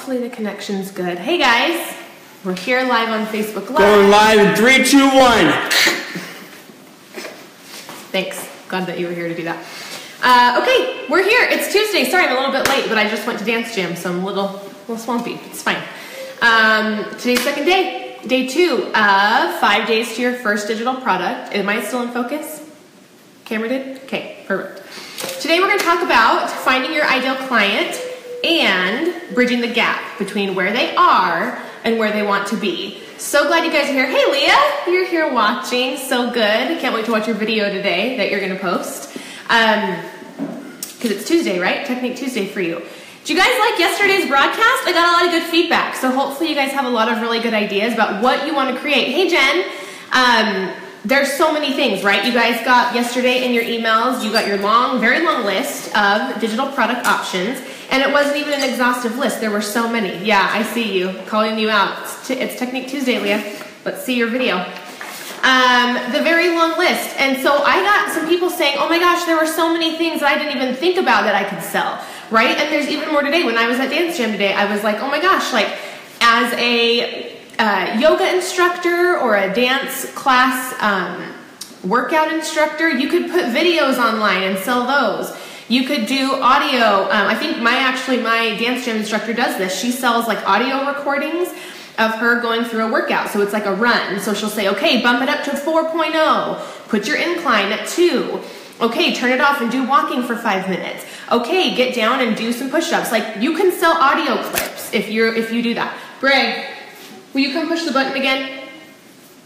Hopefully the connection's good. Hey guys, we're here live on Facebook Live. Going live in 3, 2, 1. Thanks. Glad that you were here to do that. Okay, we're here. It's Tuesday. Sorry, I'm a little bit late, but I just went to Dance Jam, so I'm a little swampy. It's fine. Today's second day. Day 2 of 5 days to your first digital product. Am I still in focus? Camera did? Okay, perfect. Today we're going to talk about finding your ideal client and bridging the gap between where they are and where they want to be. So glad you guys are here. Hey Leah, you're here watching. So good. Can't wait to watch your video today that you're going to post. Because it's Tuesday, right? Technique Tuesday for you. Did you guys like yesterday's broadcast? I got a lot of good feedback. So hopefully you guys have a lot of really good ideas about what you want to create. Hey Jen, there's so many things, right? You guys got yesterday in your emails, you got your long, very long list of digital product options. And it wasn't even an exhaustive list. There were so many. Yeah, I see you. Calling you out. It's Technique Tuesday, Leah. Let's see your video. The very long list. And so I got some people saying, oh my gosh, there were so many things that I didn't even think about that I could sell, right? And there's even more today. When I was at Dance Jam today, I was like, oh my gosh, like as a yoga instructor or a dance class workout instructor, you could put videos online and sell those. You could do audio. I think my Dance Jam instructor does this. She sells like audio recordings of her going through a workout. So it's like a run. So she'll say, okay, bump it up to 4.0. Put your incline at 2. Okay, turn it off and do walking for 5 minutes. Okay, get down and do some push-ups. Like you can sell audio clips if you do that. Bray, will you come push the button again?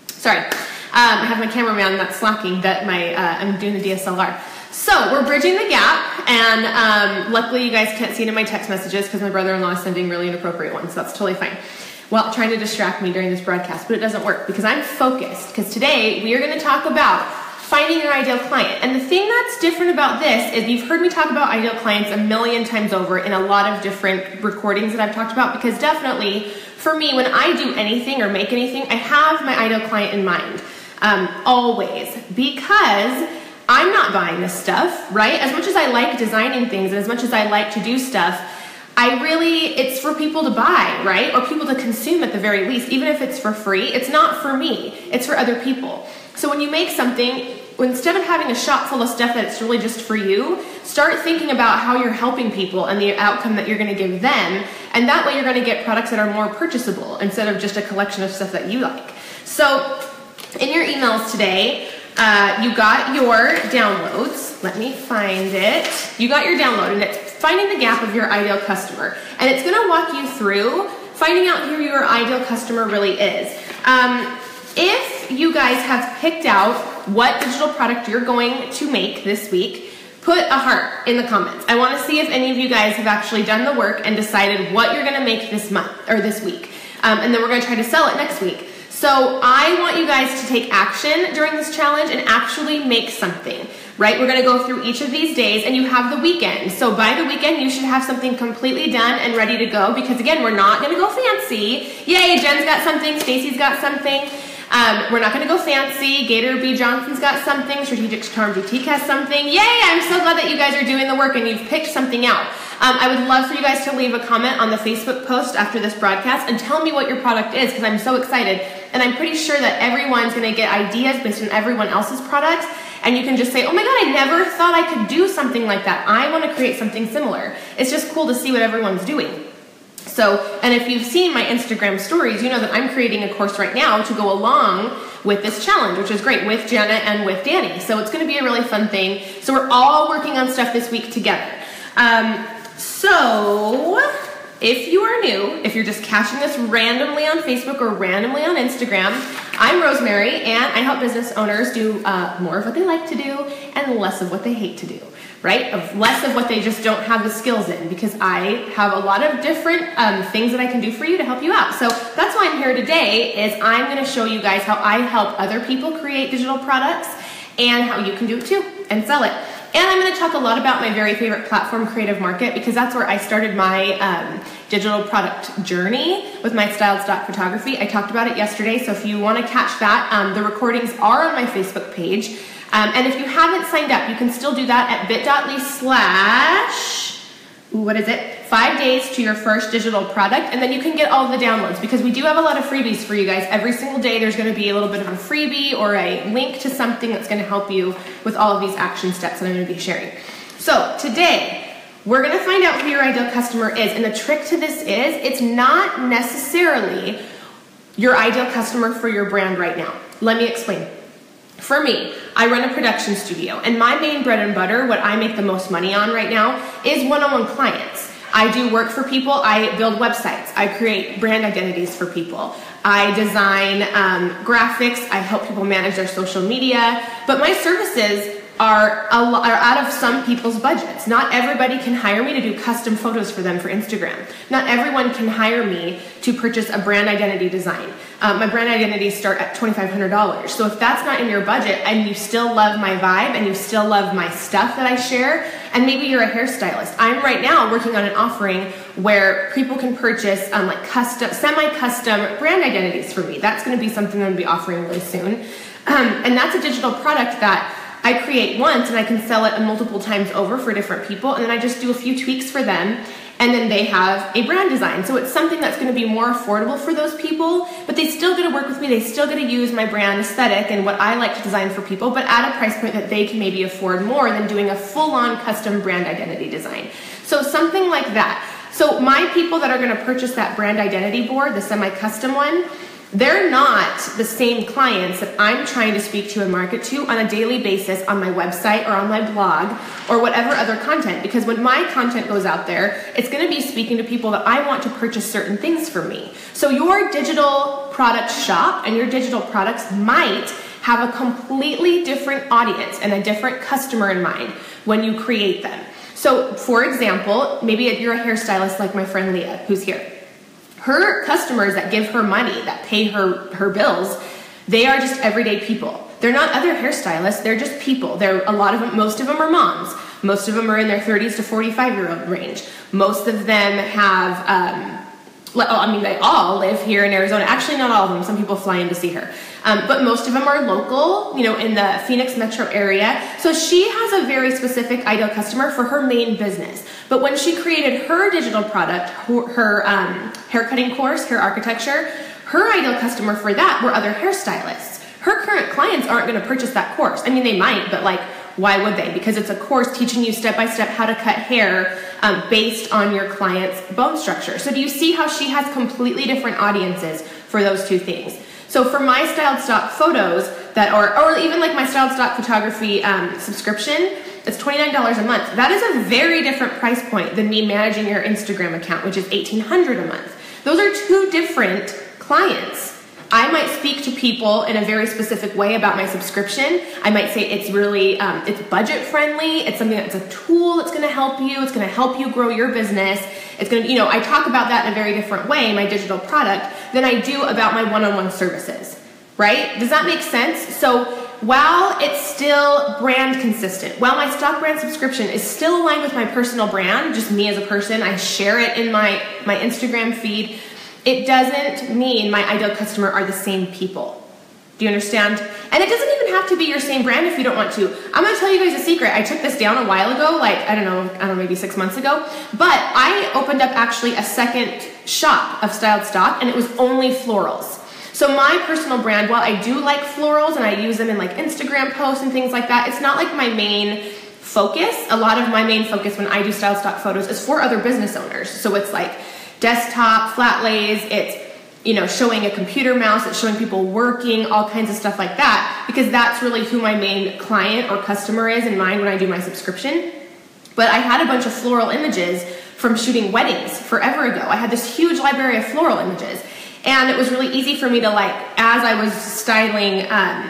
Sorry, I have my cameraman that's slacking that I'm doing the DSLR. So we're bridging the gap, and luckily you guys can't see it in my text messages because my brother-in-law is sending really inappropriate ones, so that's totally fine. Well, trying to distract me during this broadcast, but it doesn't work because I'm focused, because today we are going to talk about finding your ideal client. And the thing that's different about this is you've heard me talk about ideal clients a million times over in a lot of different recordings that I've talked about, because definitely for me, when I do anything or make anything, I have my ideal client in mind, always, because I'm not buying this stuff, right? As much as I like designing things and as much as I like to do stuff, it's for people to buy, right? Or people to consume at the very least. Even if it's for free, it's not for me, it's for other people. So when you make something, instead of having a shop full of stuff that's really just for you, start thinking about how you're helping people and the outcome that you're going to give them. And that way you're going to get products that are more purchasable instead of just a collection of stuff that you like. So in your emails today, you got your downloads. Let me find it. You got your download, and it's finding the gap of your ideal customer. And it's going to walk you through finding out who your ideal customer really is. If you guys have picked out what digital product you're going to make this week, put a heart in the comments. I want to see if any of you guys have actually done the work and decided what you're going to make this month or this week. And then we're going to try to sell it next week. So I want you guys to take action during this challenge and actually make something, right? We're going to go through each of these days, and you have the weekend. So by the weekend, you should have something completely done and ready to go, because again, we're not going to go fancy. Yay, Jen's got something, Stacy's got something. We're not going to go fancy. Gator B. Johnson's got something. Strategic Charm Boutique has something. Yay, I'm so glad that you guys are doing the work and you've picked something out. I would love for you guys to leave a comment on the Facebook post after this broadcast and tell me what your product is, because I'm so excited. And I'm pretty sure that everyone's going to get ideas based on everyone else's products. And you can just say, oh my God, I never thought I could do something like that. I want to create something similar. It's just cool to see what everyone's doing. So, and if you've seen my Instagram stories, you know that I'm creating a course right now to go along with this challenge, which is great, with Jenna and with Danny. So it's going to be a really fun thing. So we're all working on stuff this week together. So if you are new, if you're just catching this randomly on Facebook or randomly on Instagram, I'm Rosemary, and I help business owners do more of what they like to do and less of what they hate to do. Right? Less of what they just don't have the skills in, because I have a lot of different things that I can do for you to help you out. So that's why I'm here today, is I'm going to show you guys how I help other people create digital products and how you can do it too and sell it. And I'm going to talk a lot about my very favorite platform, Creative Market, because that's where I started my digital product journey with my styled stock photography. I talked about it yesterday, so if you want to catch that, the recordings are on my Facebook page. And if you haven't signed up, you can still do that at bit.ly/, what is it? 5 days to your first digital product, and then you can get all the downloads, because we do have a lot of freebies for you guys. Every single day there's going to be a little bit of a freebie or a link to something that's going to help you with all of these action steps that I'm going to be sharing. So today, we're going to find out who your ideal customer is, and the trick to this is it's not necessarily your ideal customer for your brand right now. Let me explain. For me, I run a production studio, and my main bread and butter, what I make the most money on right now, is one-on-one clients. I do work for people, I build websites, I create brand identities for people, I design graphics, I help people manage their social media, but my services are out of some people's budgets. Not everybody can hire me to do custom photos for them for Instagram. Not everyone can hire me to purchase a brand identity design. My brand identities start at $2,500. So if that's not in your budget and you still love my vibe and you still love my stuff that I share, and maybe you're a hairstylist, I'm right now working on an offering where people can purchase like semi-custom brand identities for me. That's going to be something I'm going to be offering really soon. And that's a digital product that I create once and I can sell it multiple times over for different people, and then I just do a few tweaks for them, and then they have a brand design. So it's something that's going to be more affordable for those people, but they still get to work with me, they still get to use my brand aesthetic and what I like to design for people, but at a price point that they can maybe afford more than doing a full-on custom brand identity design. So something like that. So my people that are going to purchase that brand identity board, the semi-custom one, they're not the same clients that I'm trying to speak to and market to on a daily basis on my website or on my blog or whatever other content. Because when my content goes out there, it's going to be speaking to people that I want to purchase certain things from me. So your digital product shop and your digital products might have a completely different audience and a different customer in mind when you create them. So for example, maybe you're a hairstylist like my friend Leah, who's here. Her customers that give her money, that pay her bills, they are just everyday people. They're not other hairstylists, they're just people. Most of them are moms. Most of them are in their 30s to 45-year-old range. Most of them have, they all live here in Arizona. Actually, not all of them. Some people fly in to see her. But most of them are local, in the Phoenix metro area. So she has a very specific ideal customer for her main business. But when she created her digital product, her haircutting course, hair architecture, her ideal customer for that were other hairstylists. Her current clients aren't going to purchase that course. I mean, they might, but why would they? Because it's a course teaching you step-by-step how to cut hair based on your client's bone structure. So do you see how she has completely different audiences for those two things? So for my styled stock photos or even like my styled stock photography subscription, it's $29 a month. That is a very different price point than me managing your Instagram account, which is $1,800 a month. Those are two different clients. I might speak to people in a very specific way about my subscription. I might say it's really, it's budget friendly. It's something that's a tool that's going to help you. It's going to help you grow your business. It's going to, I talk about that in a very different way, my digital product, than I do about my one-on-one services, right? Does that make sense? So while it's still brand consistent, while my stock brand subscription is still aligned with my personal brand, just me as a person, I share it in my Instagram feed, it doesn't mean my ideal customer are the same people. Do you understand? And it doesn't even have to be your same brand if you don't want to. I'm going to tell you guys a secret. I took this down a while ago, I don't know, maybe 6 months ago. But I opened up actually a second shop of styled stock, and it was only florals. So my personal brand, while I do like florals and I use them in Instagram posts and things like that, it's not my main focus. A lot of my main focus when I do styled stock photos is for other business owners. So it's desktop, flat lays, it's showing a computer mouse, it's showing people working, all kinds of stuff like that, because that's really who my main client or customer is in mind when I do my subscription. But I had a bunch of floral images from shooting weddings forever ago. I had this huge library of floral images. And it was really easy for me to as I was styling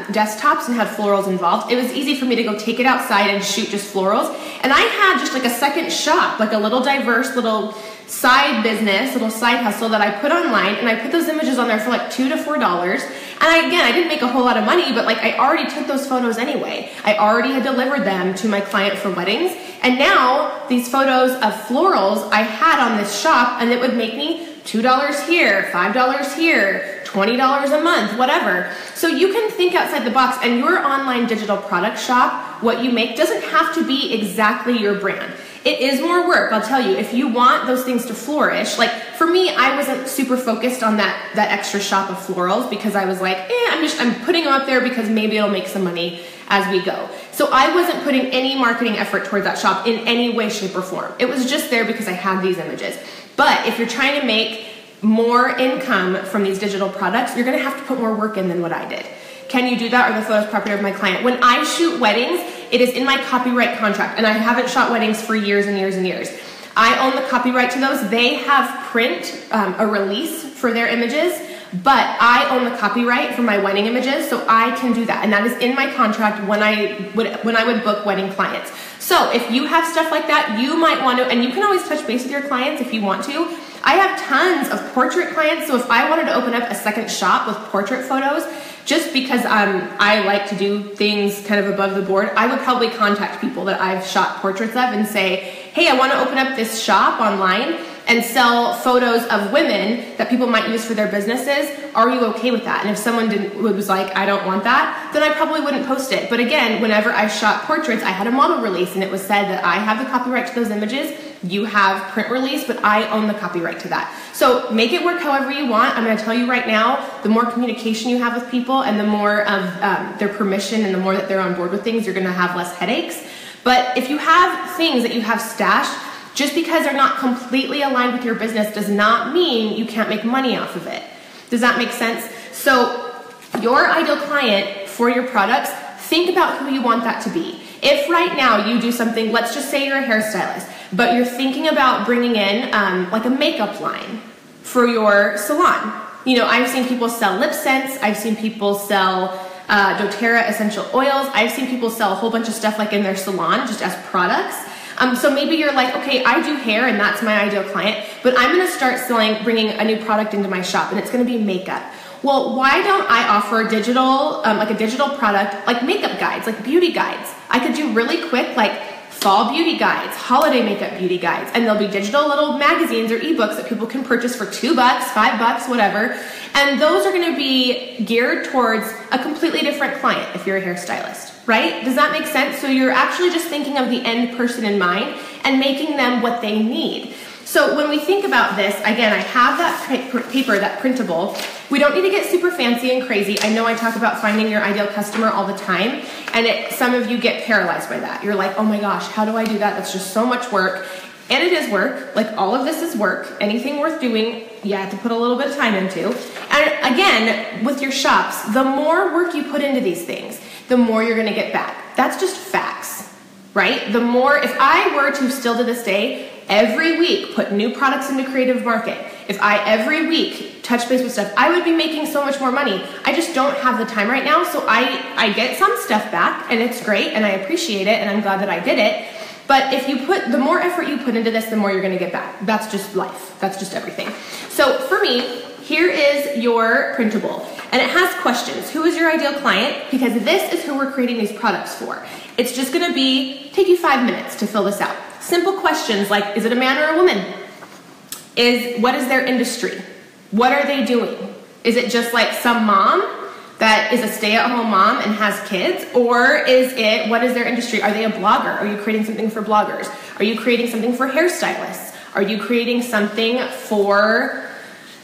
desktops and had florals involved, it was easy for me to go take it outside and shoot just florals. And I had just a second shop, a little diverse little side business, little side hustle that I put online, and I put those images on there for $2 to $4. And I didn't make a whole lot of money, but I already took those photos anyway. I already had delivered them to my client for weddings. And now these photos of florals I had on this shop, and it would make me $2 here, $5 here, $20 a month, whatever. So you can think outside the box, and your online digital product shop, what you make doesn't have to be exactly your brand. It is more work, I'll tell you. If you want those things to flourish, like for me, I wasn't super focused on that extra shop of florals because I was like, I'm putting them up there because maybe it'll make some money as we go. So I wasn't putting any marketing effort towards that shop in any way, shape, or form. It was just there because I had these images. But if you're trying to make more income from these digital products, you're gonna have to put more work in than what I did. Can you do that? Or the photos property of my client? When I shoot weddings, it is in my copyright contract, and I haven't shot weddings for years and years and years. I own the copyright to those. They have print, a release for their images, but I own the copyright for my wedding images, so I can do that. And that is in my contract when I would book wedding clients. So if you have stuff like that, you might want to, and you can always touch base with your clients if you want to. I have tons of portrait clients, so if I wanted to open up a second shop with portrait photos, just because I like to do things kind of above the board, I would probably contact people that I've shot portraits of and say, hey, I want to open up this shop online and sell photos of women that people might use for their businesses. Are you okay with that? And if someone was like, I don't want that, then I probably wouldn't post it. But again, whenever I shot portraits, I had a model release and it was said that I have the copyright to those images. You have print release, but I own the copyright to that. So make it work however you want. I'm going to tell you right now, the more communication you have with people and the more of their permission and the more that they're on board with things, you're going to have less headaches. But if you have things that you have stashed, just because they're not completely aligned with your business does not mean you can't make money off of it. Does that make sense? So your ideal client for your products, think about who you want that to be. If right now you do something, let's just say you're a hairstylist, but you're thinking about bringing in like a makeup line for your salon. You know, I've seen people sell lip scents. I've seen people sell doTERRA essential oils. I've seen people sell a whole bunch of stuff like in their salon just as products. So maybe you're like, okay, I do hair and that's my ideal client, but I'm going to start bringing a new product into my shop and it's going to be makeup. Well, why don't I offer digital, like a digital product, like makeup guides, like beauty guides? I could do really quick, like fall beauty guides, holiday makeup beauty guides, and there'll be digital little magazines or ebooks that people can purchase for $2, $5, whatever. And those are going to be geared towards a completely different client if you're a hairstylist, right? Does that make sense? So you're actually just thinking of the end person in mind and making them what they need. So when we think about this, again, I have that paper, that printable. We don't need to get super fancy and crazy. I know I talk about finding your ideal customer all the time, and some of you get paralyzed by that. You're like, oh my gosh, how do I do that? That's just so much work. And it is work. Like all of this is work. Anything worth doing, you have to put a little bit of time into. And again, with your shops, the more work you put into these things, the more you're going to get back. That's just facts, right? The more, if I were to still to this day, every week put new products into Creative Market, if I every week touch base with stuff, I would be making so much more money. I just don't have the time right now, so I get some stuff back, and it's great, and I appreciate it, and I'm glad that I did it. But if you the more effort you put into this, the more you're going to get back. That's just life. That's just everything. So for me, here is your printable, and it has questions. Who is your ideal client? Because this is who we're creating these products for. It's just going to take you 5 minutes to fill this out. Simple questions like, is it a man or a woman? What is their industry? What are they doing? Is it just like some mom that is a stay-at-home mom and has kids? Or what is their industry? Are they a blogger? Are you creating something for bloggers? Are you creating something for hairstylists? Are you creating something for,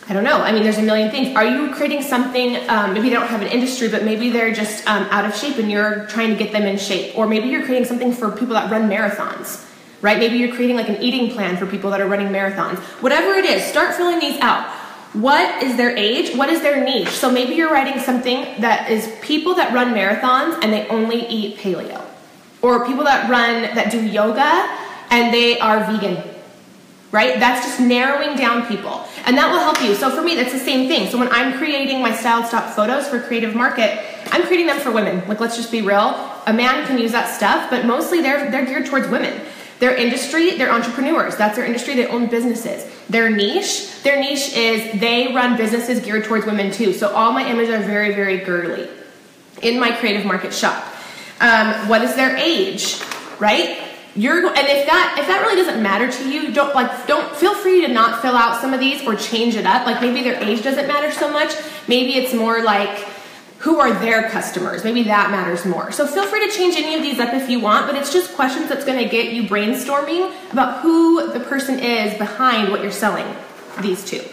I don't know, I mean, there's a million things. Are you creating something, maybe they don't have an industry, but maybe they're just out of shape and you're trying to get them in shape. Or maybe you're creating something for people that run marathons, right? Maybe you're creating like an eating plan for people that are running marathons. Whatever it is, start filling these out. What is their age? What is their niche? So maybe you're writing something that is people that run marathons and they only eat paleo. Or people that do yoga and they are vegan, right? That's just narrowing down people. And that will help you. So for me, that's the same thing. So when I'm creating my styled stock photos for Creative Market, I'm creating them for women. Like, let's just be real. A man can use that stuff, but mostly they're geared towards women. Their industry, they're entrepreneurs. That's their industry. They own businesses. Their niche is they run businesses geared towards women too. So all my images are very, very girly in my Creative Market shop. What is their age, right? And if that really doesn't matter to you, don't feel free to not fill out some of these or change it up. Like maybe their age doesn't matter so much. Maybe it's more like who are their customers? Maybe that matters more. So feel free to change any of these up if you want, but it's just questions that's gonna get you brainstorming about who the person is behind what you're selling these to.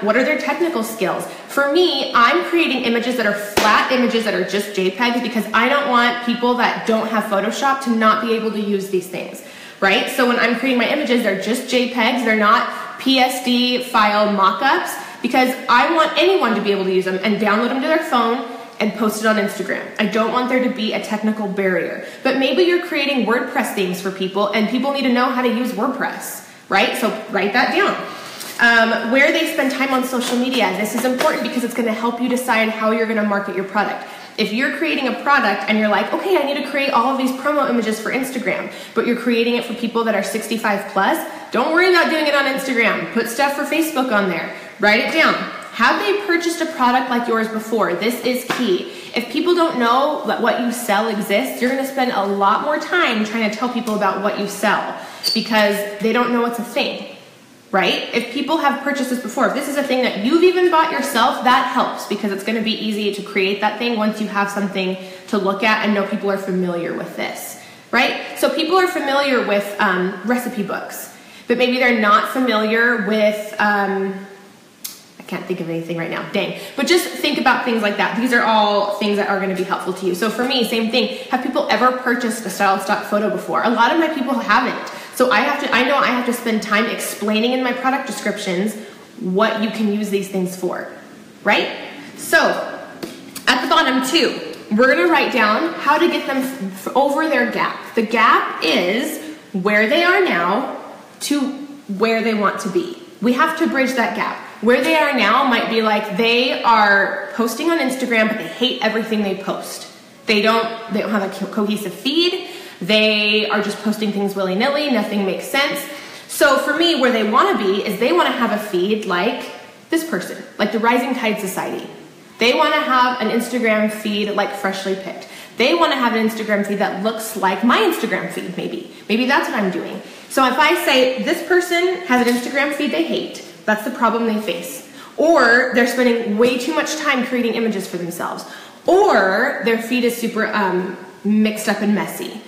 What are their technical skills? For me, I'm creating images that are flat images that are just JPEGs because I don't want people that don't have Photoshop to not be able to use these things, right? So when I'm creating my images, they're just JPEGs, they're not PSD file mockups, because I want anyone to be able to use them and download them to their phone and post it on Instagram. I don't want there to be a technical barrier. But maybe you're creating WordPress themes for people and people need to know how to use WordPress, right? So write that down. Where they spend time on social media. This is important because it's going to help you decide how you're going to market your product. If you're creating a product and you're like, okay, I need to create all of these promo images for Instagram, but you're creating it for people that are 65 plus, don't worry about doing it on Instagram. Put stuff for Facebook on there. Write it down. Have they purchased a product like yours before? This is key. If people don't know that what you sell exists, you're going to spend a lot more time trying to tell people about what you sell because they don't know it's a thing. Right? If people have purchased this before, if this is a thing that you've even bought yourself, that helps because it's going to be easy to create that thing once you have something to look at and know people are familiar with this, right? So people are familiar with recipe books, but maybe they're not familiar with, I can't think of anything right now, dang. But just think about things like that. These are all things that are going to be helpful to you. So for me, same thing. Have people ever purchased a style stock photo before? A lot of my people haven't. So I know I have to spend time explaining in my product descriptions what you can use these things for, right? So at the bottom too, we're gonna write down how to get them over their gap. The gap is where they are now to where they want to be. We have to bridge that gap. Where they are now might be like they are posting on Instagram, but they hate everything they post. They don't have a cohesive feed. They are just posting things willy-nilly, nothing makes sense. So for me, where they want to be is they want to have a feed like this person, like the Rising Tide Society. They want to have an Instagram feed like Freshly Picked. They want to have an Instagram feed that looks like my Instagram feed, maybe. Maybe that's what I'm doing. So if I say this person has an Instagram feed they hate, that's the problem they face. Or they're spending way too much time creating images for themselves. Or their feed is super mixed up and messy.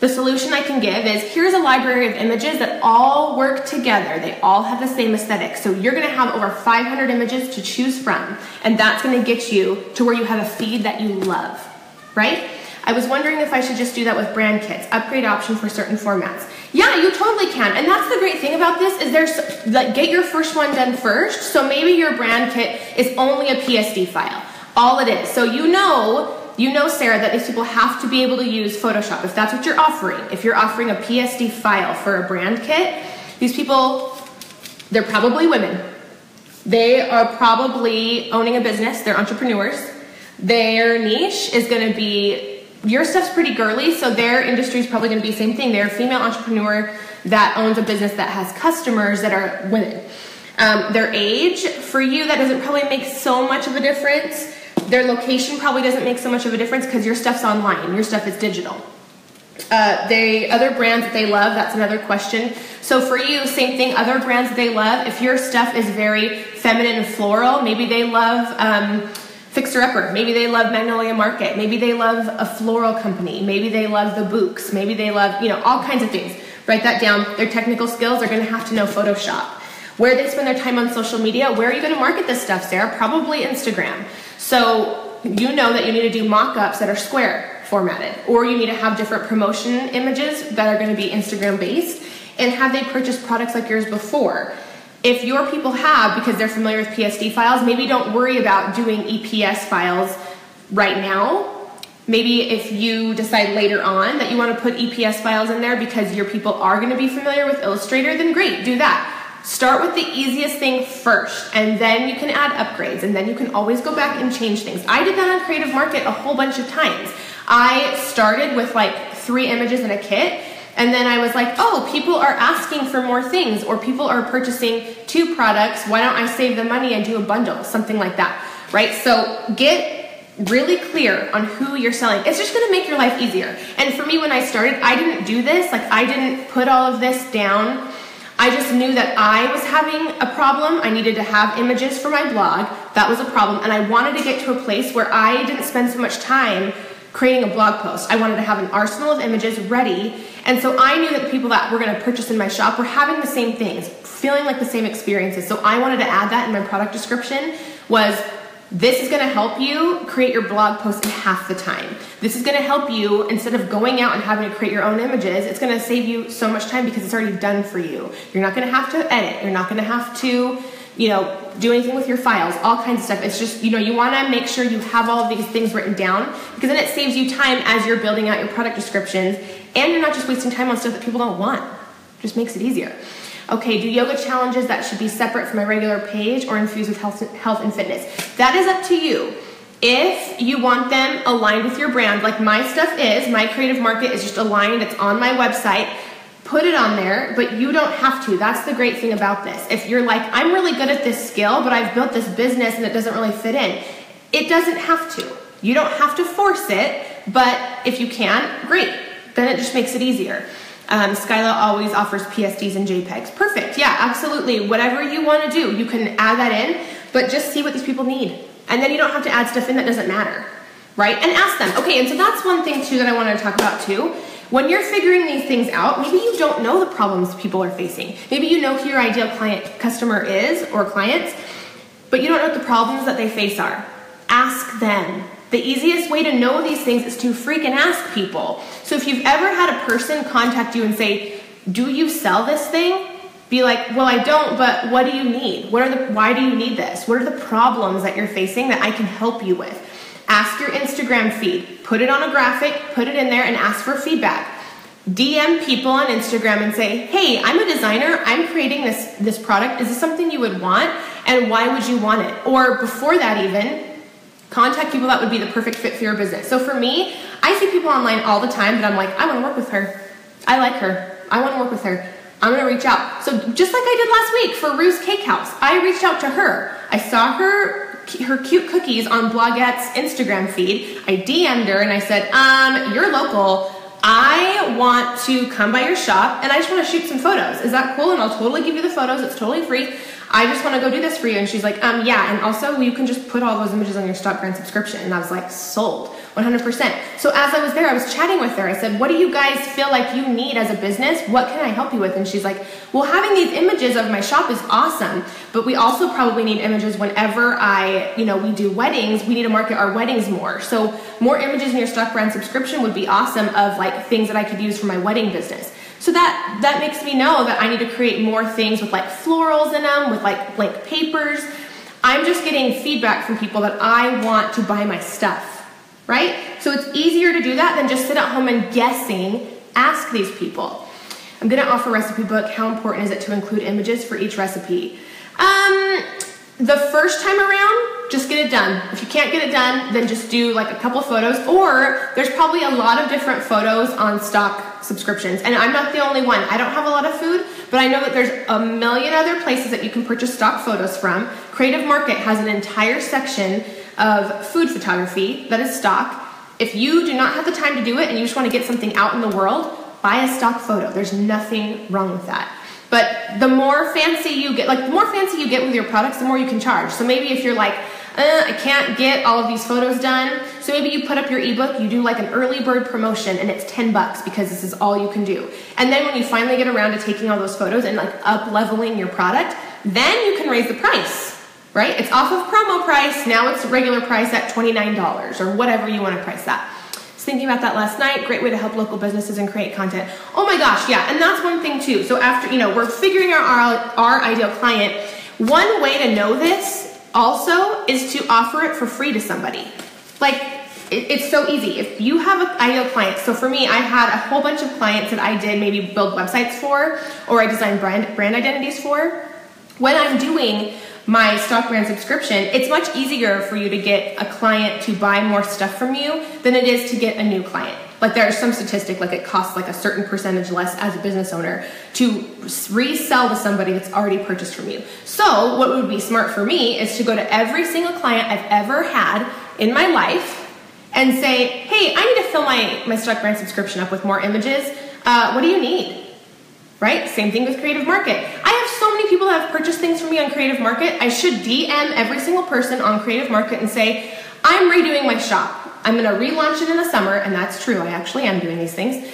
The solution I can give is here's a library of images that all work together. They all have the same aesthetic. So you're going to have over 500 images to choose from. And that's going to get you to where you have a feed that you love, right? I was wondering if I should just do that with brand kits, upgrade option for certain formats. Yeah, you totally can. And that's the great thing about this is there's like get your first one done first. So maybe your brand kit is only a PSD file. All it is. So you know, Sarah, that these people have to be able to use Photoshop. If that's what you're offering, if you're offering a PSD file for a brand kit, these people, they're probably women. They are probably owning a business. They're entrepreneurs. Their niche is going to be, your stuff's pretty girly, so their industry is probably going to be the same thing. They're a female entrepreneur that owns a business that has customers that are women. Their age, for you, that doesn't probably make so much of a difference. Their location probably doesn't make so much of a difference because your stuff's online, your stuff is digital. Other brands that they love, that's another question. So for you, same thing, other brands that they love, if your stuff is very feminine and floral, maybe they love Fixer Upper, maybe they love Magnolia Market, maybe they love a floral company, maybe they love the Books, maybe they love, all kinds of things. Write that down. Their technical skills are going to have to know Photoshop. Where they spend their time on social media, where are you going to market this stuff, Sarah? Probably Instagram. So you know that you need to do mock-ups that are square formatted, or you need to have different promotion images that are going to be Instagram based, and have they purchased products like yours before? If your people have, because they're familiar with PSD files, maybe don't worry about doing EPS files right now. Maybe if you decide later on that you want to put EPS files in there because your people are going to be familiar with Illustrator, then great, do that. Start with the easiest thing first, and then you can add upgrades, and then you can always go back and change things. I did that on Creative Market a whole bunch of times. I started with like 3 images in a kit, and then I was like, oh, people are asking for more things, or people are purchasing 2 products. Why don't I save the money and do a bundle, something like that, right? So get really clear on who you're selling. It's just gonna make your life easier. And for me, when I started, I didn't do this. Like, I didn't put all of this down I just knew that I was having a problem. I needed to have images for my blog. That was a problem. And I wanted to get to a place where I didn't spend so much time creating a blog post. I wanted to have an arsenal of images ready. And so I knew that the people that were going to purchase in my shop were having the same things, feeling like the same experiences. So I wanted to add that in my product description was, this is going to help you create your blog post in half the time. This is going to help you, instead of going out and having to create your own images, it's going to save you so much time because it's already done for you. You're not going to have to edit. You're not going to have to, do anything with your files, all kinds of stuff. It's just, you want to make sure you have all of these things written down because then it saves you time as you're building out your product descriptions, and you're not just wasting time on stuff that people don't want. It just makes it easier. Okay, do yoga challenges that should be separate from my regular page or infused with health and fitness? That is up to you. If you want them aligned with your brand, like my stuff is, my Creative Market is just aligned, it's on my website, put it on there, but you don't have to. That's the great thing about this. If you're like, I'm really good at this skill, but I've built this business and it doesn't really fit in, it doesn't have to. You don't have to force it, but if you can, great. Then it just makes it easier. Skyla always offers PSDs and JPEGs. Perfect, yeah, absolutely. Whatever you want to do, you can add that in, but just see what these people need. And then you don't have to add stuff in that doesn't matter, right? And ask them. Okay, and so that's one thing too that I wanted to talk about too. When you're figuring these things out, maybe you don't know the problems people are facing. Maybe you know who your ideal customer is or clients, but you don't know what the problems that they face are. Ask them. The easiest way to know these things is to freaking ask people. So if you've ever had a person contact you and say, do you sell this thing? Be like, well, I don't, but what do you need? Why do you need this? What are the problems that you're facing that I can help you with? Ask your Instagram feed. Put it on a graphic, put it in there, and ask for feedback. DM people on Instagram and say, hey, I'm a designer. I'm creating this product. Is this something you would want? And why would you want it? Or before that even, contact people that would be the perfect fit for your business. So for me, I see people online all the time that I'm like, I want to work with her. I like her. I want to work with her. I'm going to reach out. So just like I did last week for Rue's Cake House, I reached out to her. I saw her cute cookies on Blogette's Instagram feed. I DM'd her and I said, you're local. I want to come by your shop and I just want to shoot some photos. Is that cool? And I'll totally give you the photos. It's totally free. I just want to go do this for you. And she's like, yeah, and also you can just put all those images on your stock brand subscription. And I was like, sold, 100%. So as I was there, I was chatting with her. I said, what do you guys feel like you need as a business? What can I help you with? And she's like, well, having these images of my shop is awesome, but we also probably need images whenever we do weddings. We need to market our weddings more. So more images in your stock brand subscription would be awesome of like things that I could use for my wedding business. So that makes me know that I need to create more things with like florals in them, with like blank papers. I'm just getting feedback from people that I want to buy my stuff, right? So it's easier to do that than just sit at home and guessing. Ask these people. I'm gonna offer a recipe book. How important is it to include images for each recipe? The first time around, just get it done. If you can't get it done, then just do like a couple photos, or there's probably a lot of different photos on stock subscriptions. And I'm not the only one. I don't have a lot of food, but I know that there's a million other places that you can purchase stock photos from. Creative Market has an entire section of food photography that is stock. If you do not have the time to do it and you just want to get something out in the world, buy a stock photo. There's nothing wrong with that. But the more fancy you get, with your products, the more you can charge. So maybe if you're like, I can't get all of these photos done, so maybe you put up your ebook, you do like an early bird promotion, and it's $10 because this is all you can do. And then when you finally get around to taking all those photos and like up leveling your product, then you can raise the price, right? It's off of promo price, now it's regular price at $29 or whatever you want to price that. Thinking about that last night. Great way to help local businesses and create content. Oh my gosh, yeah, and that's one thing too. So after, we're figuring out our ideal client, one way to know this also is to offer it for free to somebody. Like, it's so easy. If you have an ideal client, so for me, I had a whole bunch of clients that I did maybe build websites for, or I designed brand identities for. When I'm doing my stock brand subscription, it's much easier for you to get a client to buy more stuff from you than it is to get a new client. Like there's some statistic, like it costs like a certain percentage less as a business owner to resell to somebody that's already purchased from you. So what would be smart for me is to go to every single client I've ever had in my life and say, hey, I need to fill my stock brand subscription up with more images. What do you need? right? Same thing with Creative Market. I have so many people that have purchased things from me on Creative Market. I should DM every single person on Creative Market and say, I'm redoing my shop. I'm going to relaunch it in the summer, and that's true. I actually am doing these things.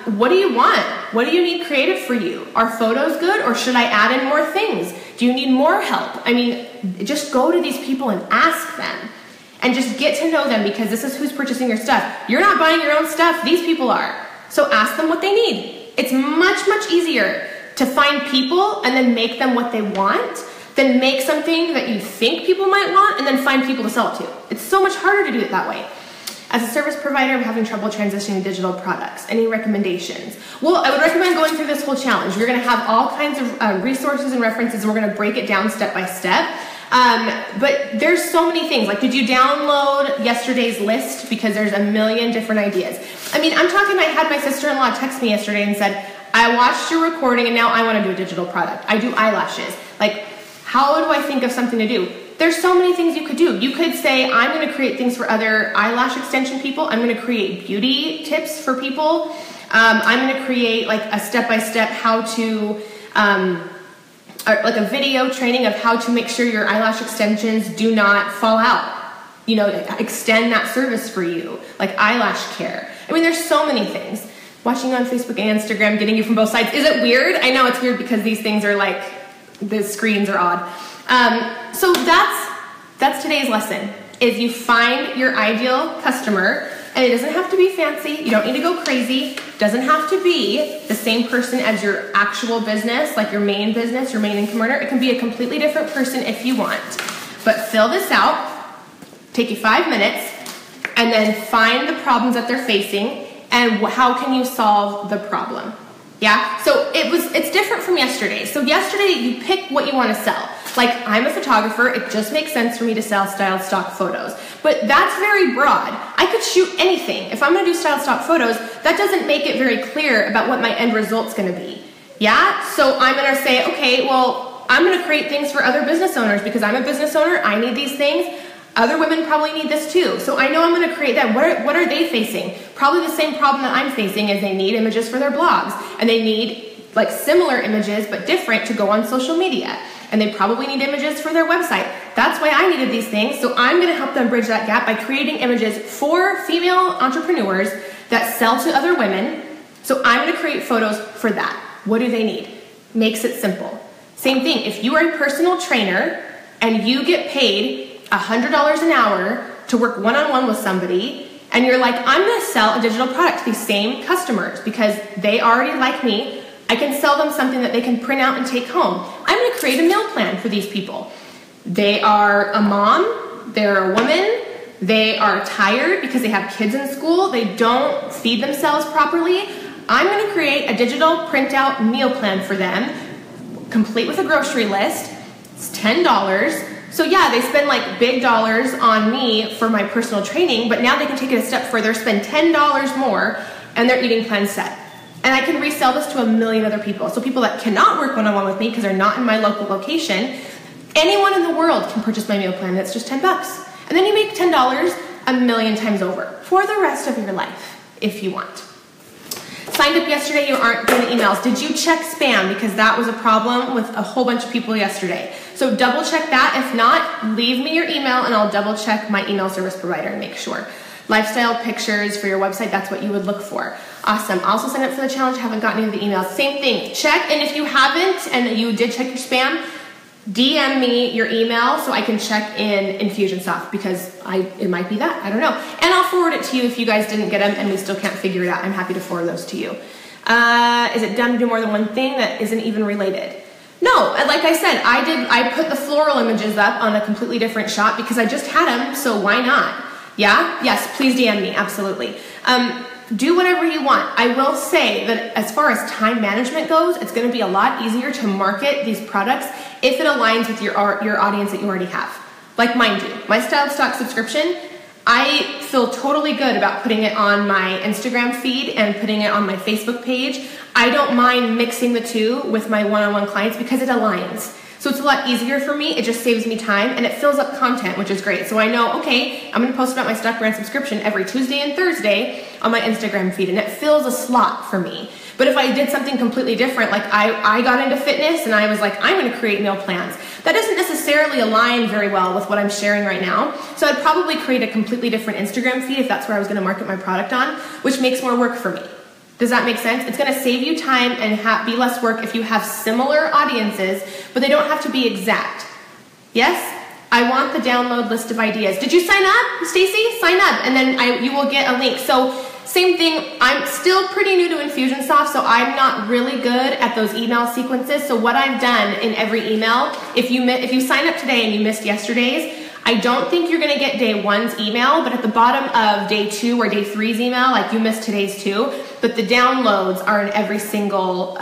What do you want? What do you need creative for you? Are photos good, or should I add in more things? Do you need more help? I mean, just go to these people and ask them. And just get to know them, because this is who's purchasing your stuff. You're not buying your own stuff. These people are. So ask them what they need. It's much, much easier to find people and then make them what they want than make something that you think people might want and then find people to sell it to. It's so much harder to do it that way. As a service provider, I'm having trouble transitioning to digital products. Any recommendations? Well, I would recommend going through this whole challenge. We're going to have all kinds of resources and references, and we're going to break it down step by step. But there's so many things. Like, did you download yesterday's list? Because there's a million different ideas. I mean, I'm talking, I had my sister-in-law text me yesterday and said, I watched your recording and now I want to do a digital product. I do eyelashes. Like, how do I think of something to do? There's so many things you could do. You could say, I'm going to create things for other eyelash extension people. I'm going to create beauty tips for people. I'm going to create like a step-by-step how to, like a video training of how to make sure your eyelash extensions do not fall out. You know, extend that service for you, like eyelash care. I mean, there's so many things. Watching on Facebook and Instagram, getting you from both sides. Is it weird? I know it's weird because these things are like, the screens are odd. So that's today's lesson, is you find your ideal customer, and it doesn't have to be fancy. You don't need to go crazy. It doesn't have to be the same person as your actual business, like your main business, your main income earner. It can be a completely different person if you want. But fill this out, take you 5 minutes, and then find the problems that they're facing and how can you solve the problem. Yeah, so it's different from yesterday. So yesterday you pick what you want to sell. Like, I'm a photographer, it just makes sense for me to sell styled stock photos. But that's very broad. I could shoot anything. If I'm going to do styled stock photos, that doesn't make it very clear about what my end result's going to be. Yeah, so I'm going to say, okay, well, I'm going to create things for other business owners because I'm a business owner, I need these things. Other women probably need this too. So I know I'm going to create that. What are they facing? Probably the same problem that I'm facing, is they need images for their blogs. And they need like similar images but different to go on social media. And they probably need images for their website. That's why I needed these things. So I'm going to help them bridge that gap by creating images for female entrepreneurs that sell to other women. So I'm going to create photos for that. What do they need? Makes it simple. Same thing. If you are a personal trainer and you get paid $100 an hour to work one-on-one with somebody, and you're like, I'm going to sell a digital product to these same customers because they already like me. I can sell them something that they can print out and take home. I'm going to create a meal plan for these people. They are a mom, they're a woman, they are tired because they have kids in school, they don't feed themselves properly. I'm going to create a digital printout meal plan for them, complete with a grocery list. It's $10. So yeah, they spend like big dollars on me for my personal training, but now they can take it a step further, spend $10 more, and their eating plan's set. And I can resell this to a million other people. So people that cannot work one-on-one with me because they're not in my local location, anyone in the world can purchase my meal plan. That's just $10. And then you make $10 a million times over for the rest of your life, if you want. Signed up yesterday, you aren't getting emails. Did you check spam? Because that was a problem with a whole bunch of people yesterday. So double check that. If not, leave me your email and I'll double check my email service provider and make sure. Lifestyle pictures for your website, that's what you would look for. Awesome. Also signed up for the challenge, haven't gotten any of the emails. Same thing, check, and if you haven't and you did check your spam, DM me your email so I can check in Infusionsoft because it might be that, I don't know. And I'll forward it to you if you guys didn't get them and we still can't figure it out. I'm happy to forward those to you. Is it dumb to do more than one thing that isn't even related? No, like I said, I put the floral images up on a completely different shot because I just had them, so why not? Yeah? Yes, please DM me, absolutely. Do whatever you want. I will say that as far as time management goes, it's going to be a lot easier to market these products if it aligns with your audience that you already have. Like mine do. My Styled Stock subscription, I feel totally good about putting it on my Instagram feed and putting it on my Facebook page. I don't mind mixing the two with my one-on-one clients because it aligns. So it's a lot easier for me, it just saves me time, and it fills up content, which is great. So I know, okay, I'm gonna post about my Stock Brand subscription every Tuesday and Thursday on my Instagram feed, and it fills a slot for me. But if I did something completely different, like I got into fitness and I was like, I'm going to create meal plans, that doesn't necessarily align very well with what I'm sharing right now. So I'd probably create a completely different Instagram feed if that's where I was going to market my product on, which makes more work for me. Does that make sense? It's going to save you time and be less work if you have similar audiences, but they don't have to be exact. Yes? I want the download list of ideas. Did you sign up, Stacy? Sign up, and then you will get a link. So same thing, I'm still pretty new to Infusionsoft, so I'm not really good at those email sequences. So what I've done in every email, if you sign up today and you missed yesterday's, I don't think you're gonna get day 1's email, but at the bottom of day 2 or day 3's email, like you missed today's too, but the downloads are in every single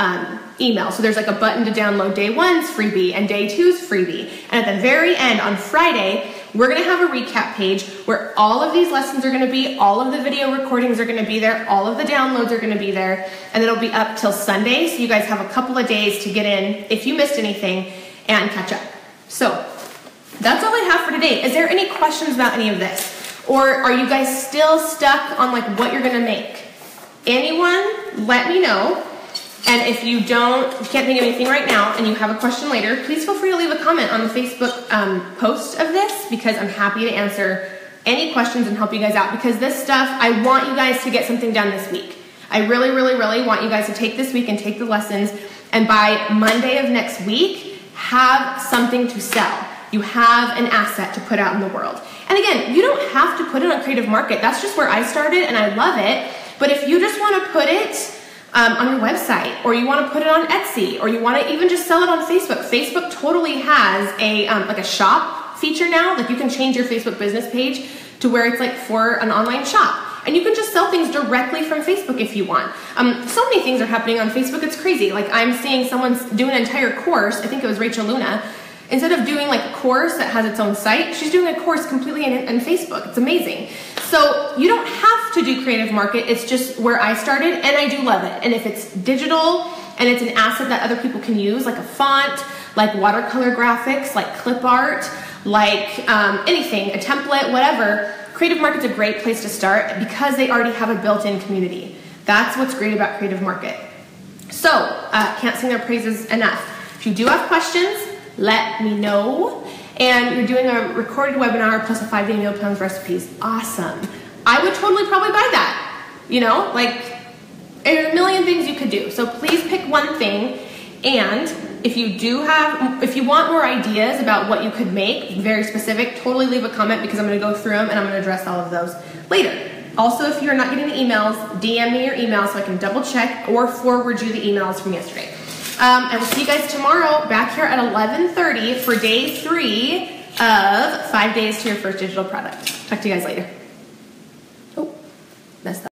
email. So there's like a button to download day 1's freebie and day 2's freebie. And at the very end on Friday, we're gonna have a recap page where all of these lessons are gonna be, all of the video recordings are gonna be there, all of the downloads are gonna be there, and it'll be up till Sunday. So you guys have a couple of days to get in if you missed anything and catch up. So that's all I have for today. Is there any questions about any of this? Or are you guys still stuck on like what you're gonna make? Anyone, let me know. And if you can't think of anything right now and you have a question later, please feel free to leave a comment on the Facebook post of this, because I'm happy to answer any questions and help you guys out, because this stuff, I want you guys to get something done this week. I really, really, really want you guys to take this week and take the lessons, and by Monday of next week, have something to sell. You have an asset to put out in the world. And again, you don't have to put it on Creative Market. That's just where I started and I love it. But if you just want to put it on your website, or you want to put it on Etsy, or you want to even just sell it on Facebook. Facebook totally has a like a shop feature now. Like you can change your Facebook business page to where it's like for an online shop. And you can just sell things directly from Facebook if you want. So many things are happening on Facebook, it's crazy. Like I'm seeing someone's doing an entire course, I think it was Rachel Luna. Instead of doing like a course that has its own site, she's doing a course completely in Facebook. It's amazing. So you don't have to do Creative Market. It's just where I started, and I do love it. And if it's digital and it's an asset that other people can use, like a font, like watercolor graphics, like clip art, like anything, a template, whatever, Creative Market's a great place to start because they already have a built-in community. That's what's great about Creative Market. So, can't sing their praises enough. If you do have questions, let me know. And you're doing a recorded webinar plus a 5-day meal plans recipes. Awesome. I would totally probably buy that. You know, like there's a million things you could do. So please pick one thing. And if you want more ideas about what you could make, very specific, totally leave a comment, because I'm going to go through them and I'm going to address all of those later. Also, if you're not getting the emails, DM me your email so I can double check or forward you the emails from yesterday. I will see you guys tomorrow back here at 11:30 for day 3 of 5 days to your first digital product. Talk to you guys later. Oh, messed up.